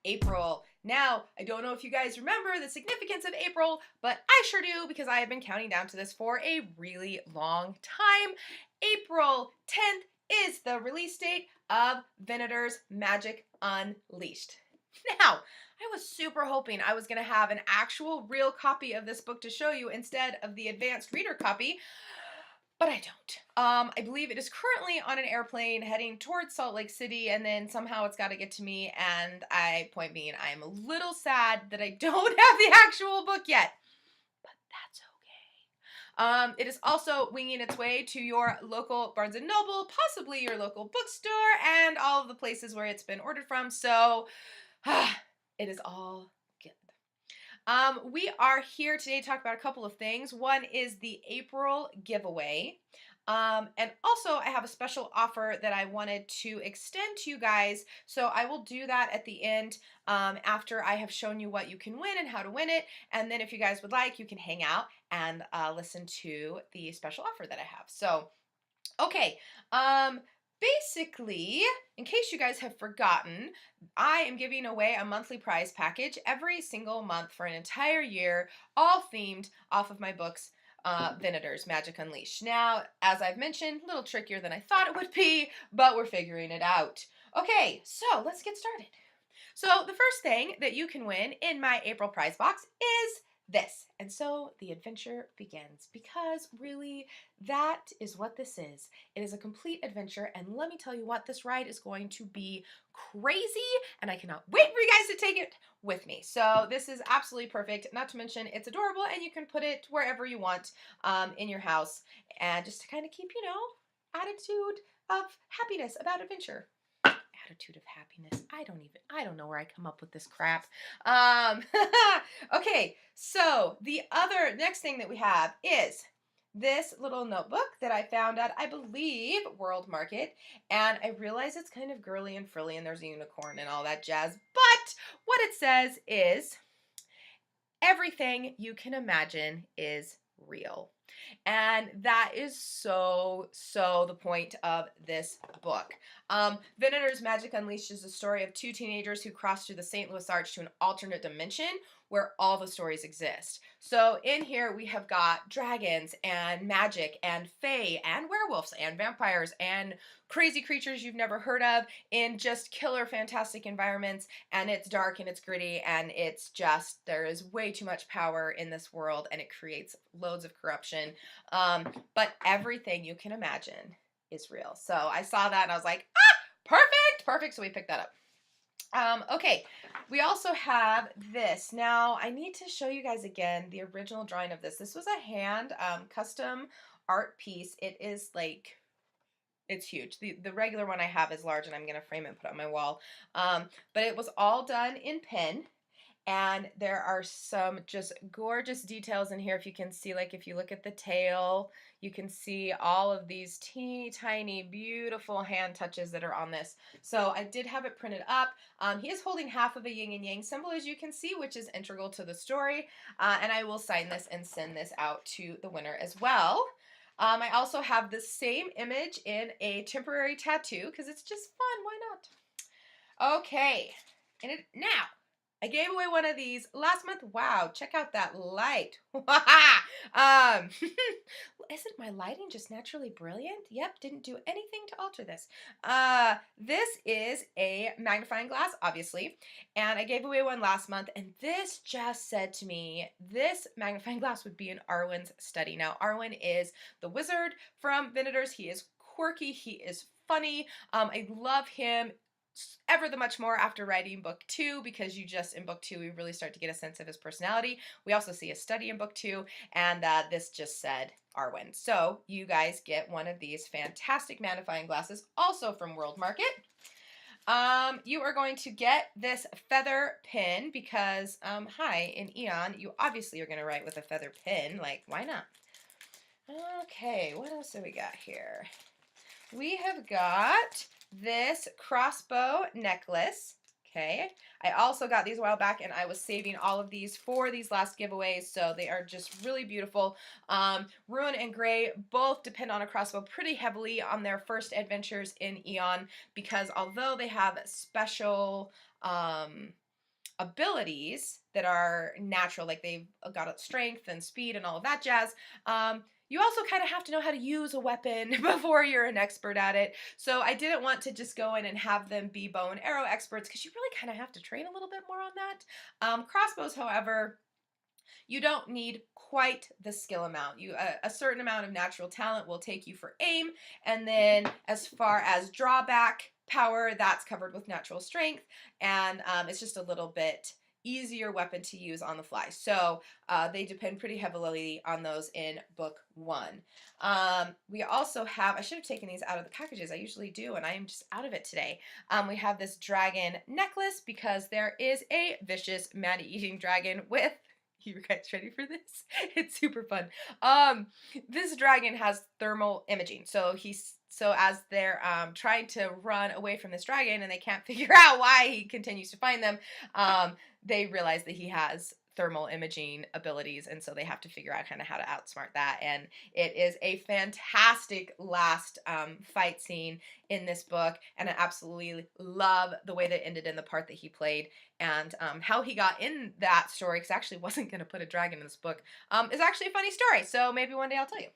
April. Now, I don't know if you guys remember the significance of April, but I sure do because I have been counting down to this for a really long time. April 10th is the release date of Venators Magic Unleashed. Now, I was super hoping I was going to have an actual real copy of this book to show you instead of the advanced reader copy, but I don't. I believe it is currently on an airplane heading towards Salt Lake City, and then somehow it's got to get to me, and point being, I'm a little sad that I don't have the actual book yet, but that's okay. It is also winging its way to your local Barnes & Noble, possibly your local bookstore, and all of the places where it's been ordered from, so it is all good. We are here today to talk about a couple of things. One is the April giveaway. And also I have a special offer that I wanted to extend to you guys. So I will do that at the end after I have shown you what you can win and how to win it. And then if you guys would like, you can hang out and listen to the special offer that I have. So, okay. Basically, in case you guys have forgotten, I am giving away a monthly prize package every single month for an entire year, all themed off of my books, Venators Magic Unleashed. Now, as I've mentioned, a little trickier than I thought it would be, but we're figuring it out. Okay, so let's get started. So the first thing that you can win in my April prize box is this. And so the adventure begins because really that is what this is. It is a complete adventure, and let me tell you what, this ride is going to be crazy and I cannot wait for you guys to take it with me. So this is absolutely perfect, not to mention it's adorable and you can put it wherever you want in your house, and just to kind of keep, attitude of happiness about adventure. Attitude of happiness. I don't know where I come up with this crap. Okay, so the next thing that we have is this little notebook that I found at, I believe, World Market, and I realize it's kind of girly and frilly and there's a unicorn and all that jazz, but what it says is, everything you can imagine is real. And that is so the point of this book. Venators Magic Unleashed is the story of two teenagers who cross through the St. Louis Arch to an alternate dimension where all the stories exist. So in here we have got dragons and magic and fae and werewolves and vampires and crazy creatures you've never heard of in just killer fantastic environments, and it's dark and it's gritty and it's just, there is way too much power in this world and it creates loads of corruption. But everything you can imagine is real. So I saw that and I was like, perfect. So we picked that up. Okay, we also have this. Now, I need to show you guys again the original drawing of this. This was a hand custom art piece. It is like, it's huge. The regular one I have is large and I'm going to frame it and put it on my wall. But it was all done in pen. And there are some just gorgeous details in here. If you can see, like if you look at the tail, you can see all of these teeny tiny beautiful hand touches that are on this. So I did have it printed up. He is holding half of a yin and yang symbol, as you can see, which is integral to the story. And I will sign this and send this out to the winner as well. I also have the same image in a temporary tattoo because it's just fun. Why not? Okay. Now, I gave away one of these last month. Wow, check out that light. Isn't my lighting just naturally brilliant? Yep, didn't do anything to alter this. This is a magnifying glass, obviously, and I gave away one last month, and this just said to me, this magnifying glass would be in Arwen's study. Now, Arwen is the wizard from Venators. He is quirky. He is funny. I love him ever the much more after writing book 2, because in book 2 we really start to get a sense of his personality. We also see a study in book 2, and this just said Arwen. So you guys get one of these fantastic magnifying glasses, also from World Market. You are going to get this feather pen because, hi, in Eon, you obviously are going to write with a feather pen. Like, why not? Okay, what else do we got here? We have got this crossbow necklace. Okay, I also got these a while back and I was saving all of these for these last giveaways, so they are just really beautiful. Ruin and Gray both depend on a crossbow pretty heavily on their first adventures in Eon, because although they have special abilities that are natural, like they've got strength and speed and all of that jazz, you also kind of have to know how to use a weapon before you're an expert at it. So I didn't want to just go in and have them be bow and arrow experts because you really kind of have to train a little bit more on that. Crossbows, however, you don't need quite the skill amount. A certain amount of natural talent will take you for aim, and then as far as drawback power, that's covered with natural strength, and it's just a little bit easier weapon to use on the fly. So they depend pretty heavily on those in book 1. We also have, I should have taken these out of the packages. I usually do, and I am just out of it today. We have this dragon necklace because there is a vicious man-eating dragon with, you guys ready for this? It's super fun. This dragon has thermal imaging. So as they're trying to run away from this dragon and they can't figure out why he continues to find them, they realize that he has thermal imaging abilities, and so they have to figure out kind of how to outsmart that. And it is a fantastic last fight scene in this book, and I absolutely love the way that ended in the part that he played, and how he got in that story, because I actually wasn't going to put a dragon in this book, is actually a funny story, so maybe one day I'll tell you.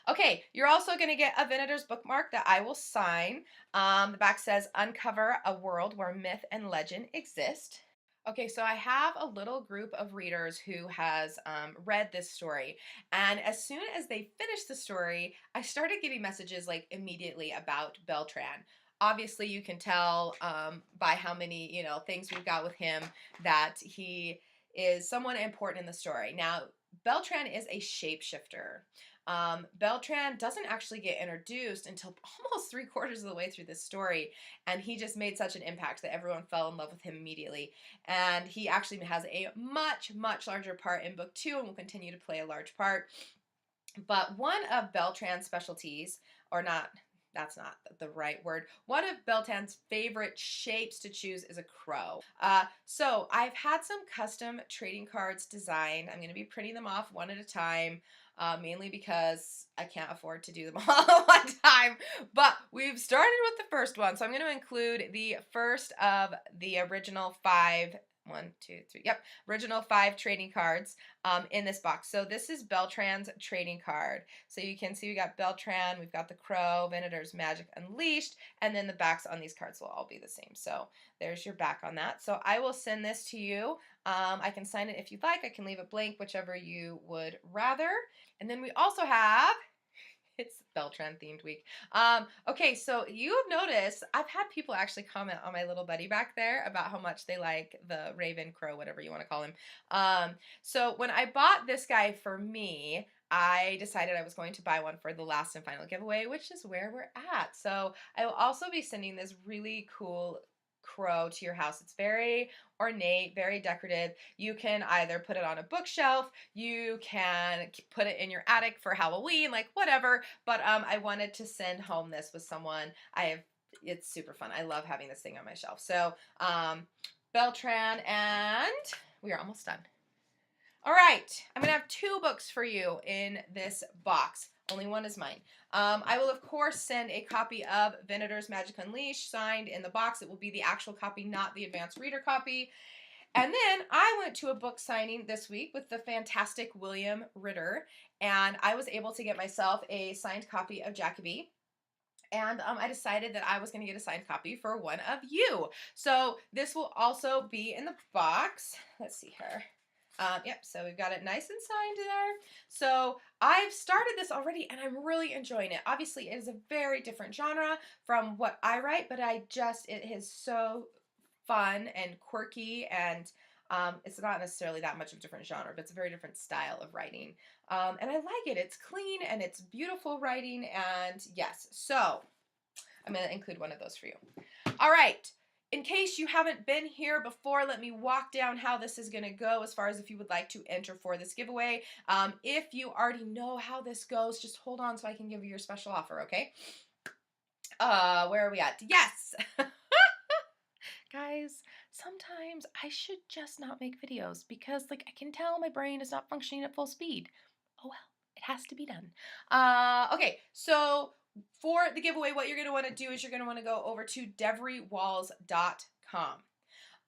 Okay, you're also going to get a Venators bookmark that I will sign. The back says, "Uncover a world where myth and legend exist." Okay, so I have a little group of readers who has read this story, and as soon as they finished the story, I started getting messages like immediately about Beltran. Obviously, you can tell by how many things we've got with him that he is someone important in the story. Now, Beltran is a shapeshifter. Beltran doesn't actually get introduced until almost 3/4 of the way through this story, and he just made such an impact that everyone fell in love with him immediately. And he actually has a much, much larger part in book 2 and will continue to play a large part. But one of Beltran's specialties, or not, that's not the right word. One of Beltran's favorite shapes to choose is a crow. So I've had some custom trading cards designed. I'm going to be printing them off one at a time. Mainly because I can't afford to do them all at one time. But we've started with the first one. So I'm going to include the first of the original 5, 1, 2, 3, yep, original 5 trading cards in this box. So this is Beltran's trading card. So you can see we got Beltran, we've got the Crow, Venators Magic Unleashed, and then the backs on these cards will all be the same. So there's your back on that. So I will send this to you. I can sign it if you'd like. I can leave it blank, whichever you would rather. And then we also have, it's Beltran themed week. Okay, so you have noticed I've had people actually comment on my little buddy back there about how much they like the Raven, Crow, whatever you want to call him. So when I bought this guy for me, I decided I was going to buy one for the last and final giveaway, which is where we're at. So I will also be sending this really cool crow to your house. It's very ornate, very decorative. You can either put it on a bookshelf, you can put it in your attic for Halloween, like whatever, but I wanted to send home this with someone. It's super fun. I love having this thing on my shelf. So Beltran, and we are almost done. All right, I'm gonna have 2 books for you in this box. Only one is mine. I will, of course, send a copy of Venators Magic Unleashed signed in the box. It will be the actual copy, not the advanced reader copy. And then I went to a book signing this week with the fantastic William Ritter, and I was able to get myself a signed copy of Jacoby. And I decided that I was going to get a signed copy for one of you. So this will also be in the box. Let's see here. Yep, so we've got it nice and signed there. So I've started this already and I'm really enjoying it. Obviously, it is a very different genre from what I write, but it is so fun and quirky, and it's not necessarily that much of a different genre, but it's a very different style of writing. And I like it. It's clean and it's beautiful writing, and yes, so I'm going to include one of those for you. All right. In case you haven't been here before, let me walk down how this is going to go as far as if you would like to enter for this giveaway. If you already know how this goes, just hold on so I can give you your special offer, okay? Where are we at? Yes! Guys, sometimes I should just not make videos because, like, I can tell my brain is not functioning at full speed. Oh well, it has to be done. Okay, so for the giveaway, what you're going to want to do is you're going to want to go over to devrywalls.com.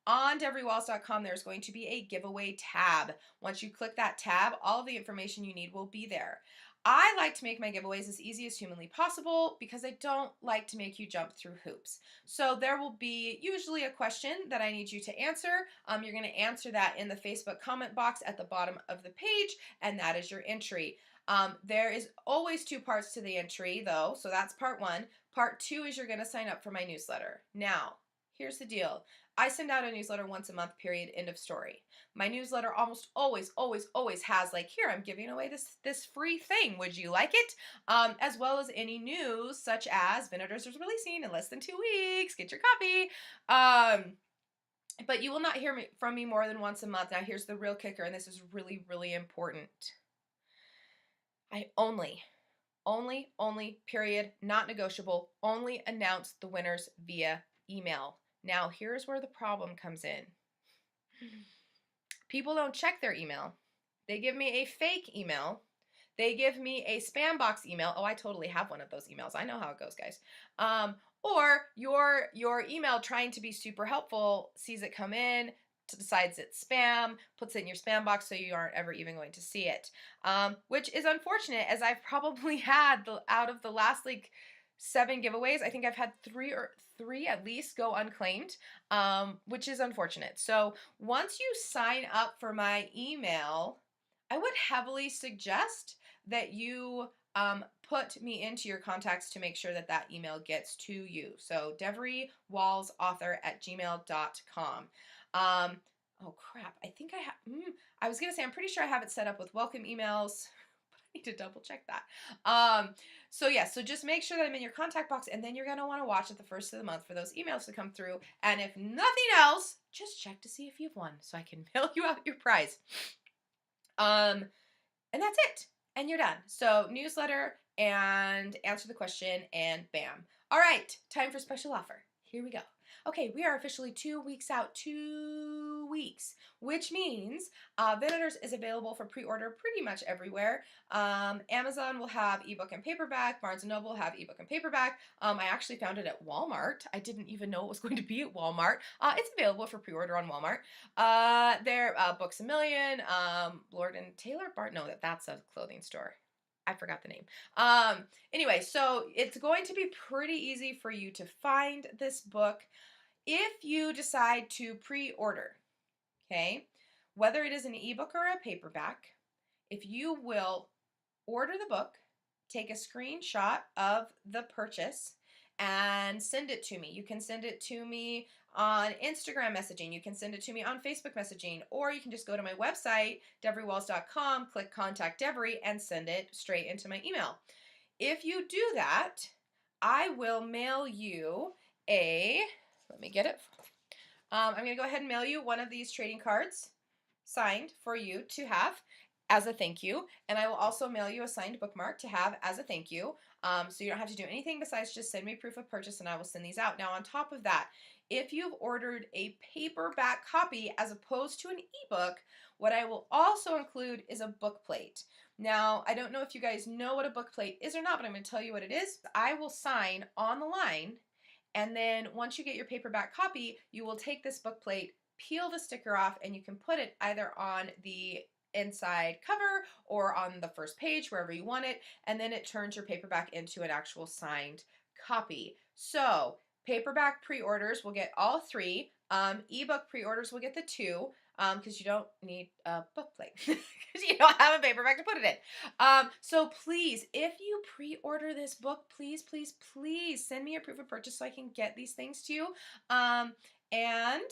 On DeveryWalls.com, there's going to be a giveaway tab. Once you click that tab, all of the information you need will be there. I like to make my giveaways as easy as humanly possible because I don't like to make you jump through hoops. So there will be usually a question that I need you to answer. You're going to answer that in the Facebook comment box at the bottom of the page, and that is your entry. There is always 2 parts to the entry, though, so that's part 1. Part 2 is you're going to sign up for my newsletter. Now, here's the deal. I send out a newsletter once a month, period, end of story. My newsletter almost always has like, here, I'm giving away this free thing. Would you like it? As well as any news such as Venators is releasing in less than 2 weeks. Get your copy. But you will not hear from me more than once a month. Now, here's the real kicker, and this is really, really important. I only, period, not negotiable, only announce the winners via email. Now, here's where the problem comes in. People don't check their email. They give me a fake email. They give me a spam box email. Oh, I totally have one of those emails. I know how it goes, guys. Or your email trying to be super helpful sees it come in, decides it's spam, puts it in your spam box so you aren't ever even going to see it, which is unfortunate, as I've probably had out of the last like 7 giveaways, I think I've had 3 at least go unclaimed, which is unfortunate. So once you sign up for my email, I would heavily suggest that you put me into your contacts to make sure that that email gets to you. So deverywallsauthor@gmail.com. Oh crap, I think I have, I was going to say, I'm pretty sure I have it set up with welcome emails, but I need to double check that. So yeah, so just make sure that I'm in your contact box, and then you're going to want to watch at the first of the month for those emails to come through. And if nothing else, just check to see if you've won so I can mail you out your prize. And that's it. And you're done. So newsletter and answer the question, and bam. All right, time for special offer. Here we go. Okay, we are officially 2 weeks out, 2 weeks, which means Venators is available for pre-order pretty much everywhere. Amazon will have ebook and paperback. Barnes & Noble will have ebook and paperback. I actually found it at Walmart. I didn't even know it was going to be at Walmart. It's available for pre-order on Walmart. Books A Million, Lord & Taylor, no, that's a clothing store. I forgot the name. Anyway, so it's going to be pretty easy for you to find this book if you decide to pre-order, okay? Whether it is an ebook or a paperback, if you will order the book, take a screenshot of the purchase, and send it to me. You can send it to me on Instagram messaging. You can send it to me on Facebook messaging, or you can just go to my website, deverywalls.com, click Contact Devery, and send it straight into my email. If you do that, I will mail you let me get it. I'm going to go ahead and mail you one of these trading cards signed for you to have as a thank you, and I will also mail you a signed bookmark to have as a thank you. So you don't have to do anything besides just send me proof of purchase, and I will send these out. Now, on top of that, if you've ordered a paperback copy as opposed to an ebook, what I will also include is a book plate. Now, I don't know if you guys know what a book plate is or not, but I'm going to tell you what it is. I will sign on the line, and then once you get your paperback copy, you will take this book plate, peel the sticker off, and you can put it either on the inside cover or on the first page, wherever you want it, and then it turns your paperback into an actual signed copy. So paperback pre-orders will get all 3. Ebook pre-orders will get the 2, because you don't need a book plate because you don't have a paperback to put it in. So please, if you pre-order this book, please send me your proof of purchase so I can get these things to you. And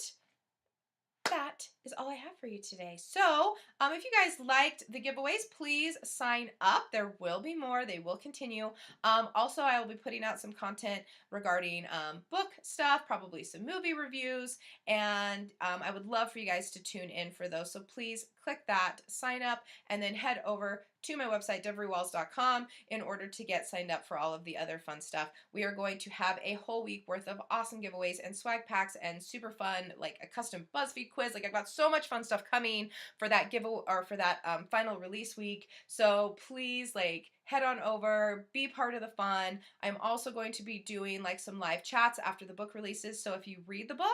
that is all I have for you today. So if you guys liked the giveaways, please sign up. There will be more. They will continue. Also, I will be putting out some content regarding book stuff, probably some movie reviews, and I would love for you guys to tune in for those. So please click that, sign up, and then head over to my website, deveryWalls.com, in order to get signed up for all of the other fun stuff. We are going to have a whole week worth of awesome giveaways and swag packs and super fun, like a custom BuzzFeed quiz. Like, I've got so much fun stuff coming for that giveaway, or for that final release week. So please, like, head on over, be part of the fun. I'm also going to be doing like some live chats after the book releases. So if you read the book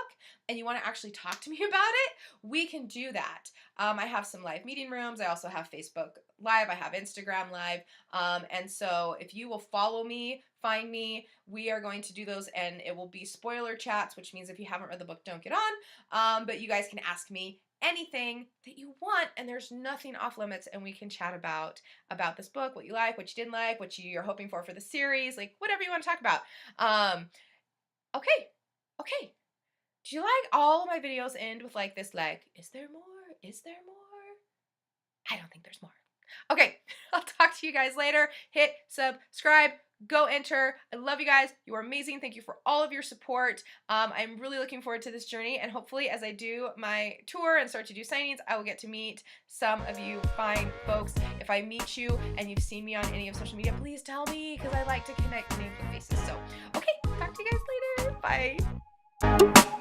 and you want to actually talk to me about it, we can do that. I have some live meeting rooms. I also have Facebook Live. I have Instagram Live. And so if you will follow me, find me, we are going to do those, and it will be spoiler chats, which means if you haven't read the book, don't get on. But you guys can ask me anything that you want, and there's nothing off limits, and we can chat about this book, what you like, what you didn't like, what you're hoping for the series, like whatever you want to talk about. Okay. Do you like all of my videos end with like this, like, is there more? Is there more? I don't think there's more. Okay, I'll talk to you guys later. Hit subscribe. Go enter. I love you guys. You are amazing. Thank you for all of your support. I'm really looking forward to this journey, and hopefully as I do my tour and start to do signings, I will get to meet some of you fine folks. If I meet you and you've seen me on any of social media, please tell me, because I like to connect names with faces. So, okay, talk to you guys later. Bye.